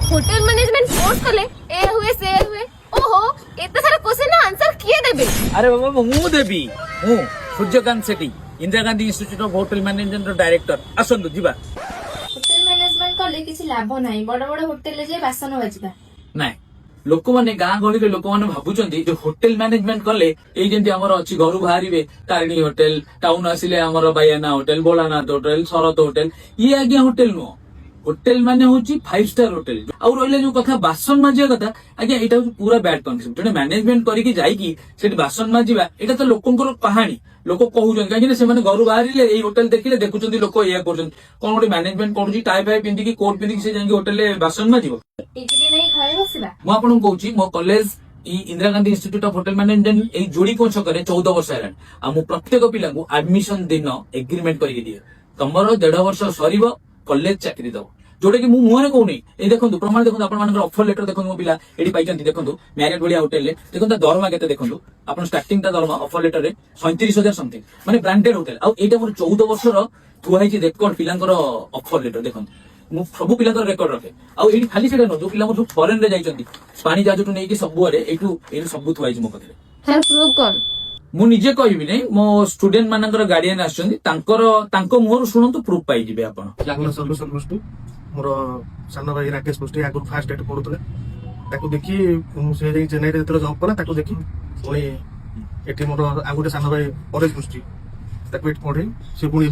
Hotel management course कले ए हुए से हुए ओहो एते सारा क्वेश्चन ना आंसर किए देबे। अरे बाबा मु देवी मु Suryakant Sethi Indira Gandhi institute of hotel management director आसंतु जीवा। होटेल मैनेजमेंट कले किसी लाभ नाही बड़ बड़ होटेल जे बासन बाजिबा नाइ लोक माने गाँ गहली लोक माने भाबुचंती जो होटल मैनेजमेंट कले एई जेंति हमर अछि घरु बाहरिबे तारिणी होटल टाउन आसिले हमर बायाना होटल भोलानाथ होटल शरत होटल ये आज्ञा होटल नो होटेल माने होची 5 स्टार होटल आ रहिले जो कथा बासन माजिया कथा आज्ञा एटा होची पूरा बैड कन्सेप्ट जने मैनेजमेंट करिकि जाईकि सेठी बासन माजिबा एटा तो लोकंकर कहानी लोक कहउछन काहे से माने घरु बाहरिले एई होटल देखिले देखुचंती लोक एया करछन कोन गोटे मैनेजमेंट करूची टाई फाई पिंदी कि कोट पिंदी से जाई होटल ले बासन माजिबो। डिग्री नहीं घरे बसिबा मु आपन कहउची मो college Indira Gandhi institute of hotel management एई जोड़ी को छकरे 14 वर्ष हेलान आ मु प्रत्येक पिला को एडमिशन दिन एग्रीमेंट करिके दिए तमरो 1.5 वर्ष सरीबो कॉलेज चाकरी दबो जोटे कि मु मुहरे कहूनी ए देखंतु प्रमाण देखंतु आपन मानकर ऑफर लेटर देखंतु मो पिला एडी पाइचंती देखंतु मैरिट बढ़िया होटल ले देखंतु दरमा केते देखंतु आपन स्टार्टिंग ता दरमा ऑफर लेटर रे 37,000 समथिंग माने ब्रांडेड होटल आ एटा मोर 14 वर्ष रो थुआई जे रेकॉर्ड पिलांकर ऑफर लेटर देखंतु मु सब पिलांकर रेकॉर्ड रखे आ एडी खाली सेटा न जो पिला मो फॉरेन रे जाइचंती पानी जहाजटु नै कि सब आरे एटू एनु सब थुआई जे मो कथरे सर प्रूव कोन मु निजे कहबी नै मो स्टूडेंट मानकर गार्डियन आछंती तांको मोर सुनंतु प्रूफ पाई जिबे आपन लागला सल्यूशन गोष्टी मोर सान भाई राकेश गोष्टी आगु फास्ट एट पढुतले ताको देखि से जे चेन्नई रे जॉब कला ताको देखि पुणी एठी मोर आगुटे सान भाई परेश गोष्टी ताको एट पढे से पुणी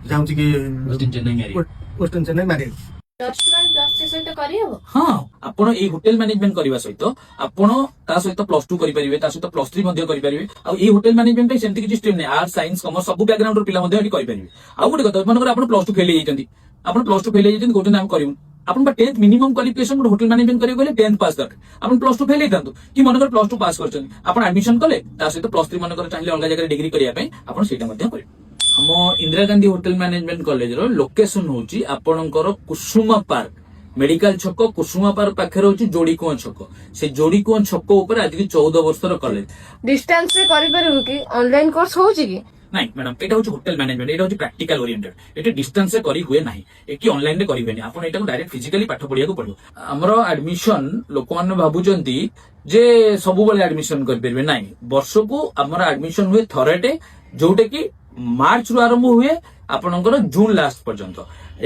जाउची कि western Chennai marriage plus 1 plus 2 सहित करी हो हाँ आपण ए होटेल मैनेजमेंट करबा सहित आपण ता सहित प्लस 2 करि परिबे ता सहित प्लस 3 मध्ये करि परिबे आ ए होटेल मैनेजमेंट पे सेमति कि स्ट्रीम नै आर्ट साइंस कॉमर्स सब बैकग्राउंड रो पिला मध्ये एटी करि परिबे आ गुटे कथा मानकर आपण प्लस 2 फेल हे जैतंती आपण प्लस 2 फेल हे जैतंती गोटे नाम करिउ आपण 10th minimum qualification hotel management करियो गले 10th पास दरकार आपण प्लस 2 फेल हे थांतु कि मानकर प्लस 2 पास करछन आपण एडमिशन कले ता सहित प्लस 3 मानकर चाहिले अलगा जगह डिग्री करिया पे आपण सेटा मध्ये करियो हम Indira Gandhi hotel management college रो लोकेशन होची आपणकर कुसुमा पार्क मेडिकल छक कुसुमा पार्क पाखरे होची जोड़ीकुआ छक से जोड़ीकुआ छक ऊपर आज की 14 वर्षर कॉलेज डिस्टेंस रे करि परबो कि ऑनलाइन कोर्स होची कि नहीं मैडम एटा होची होटेल मैनेजमेंट एटा होची प्रैक्टिकल ओरिएंटेड एटा डिस्टेंस से करी हुए नाही एकी ऑनलाइन रे करिबेनी आपण एटा को डायरेक्ट फिजिकली पाठ पढिया को पड़ो हमरो एडमिशन लोक माने भाबुचंती जे सब बेले एडमिशन कर परबे नाही वर्ष को हमरो एडमिशन हुए थरेटे जोटे की मार्च रु आरंभ हुए आपनकर जून लास्ट पर्यंत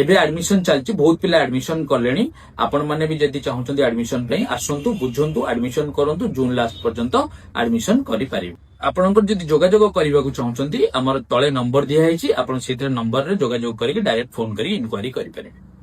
एबे एडमिशन चलची बहुत पिला एडमिशन करलेनी आपण माने भी जदी चाहउचंती एडमिशन पई आसंतु बुझंतु एडमिशन करंतु जून लास्ट पर्यंत एडमिशन करि पारिबे आपनकर जदी जोगाजोग करबा को चाहउचंती हमर तळे नंबर दिया हैची आपण सेते नंबर रे जोगाजोग करिके डायरेक्ट फोन करी इंक्वायरी करि पारिबे।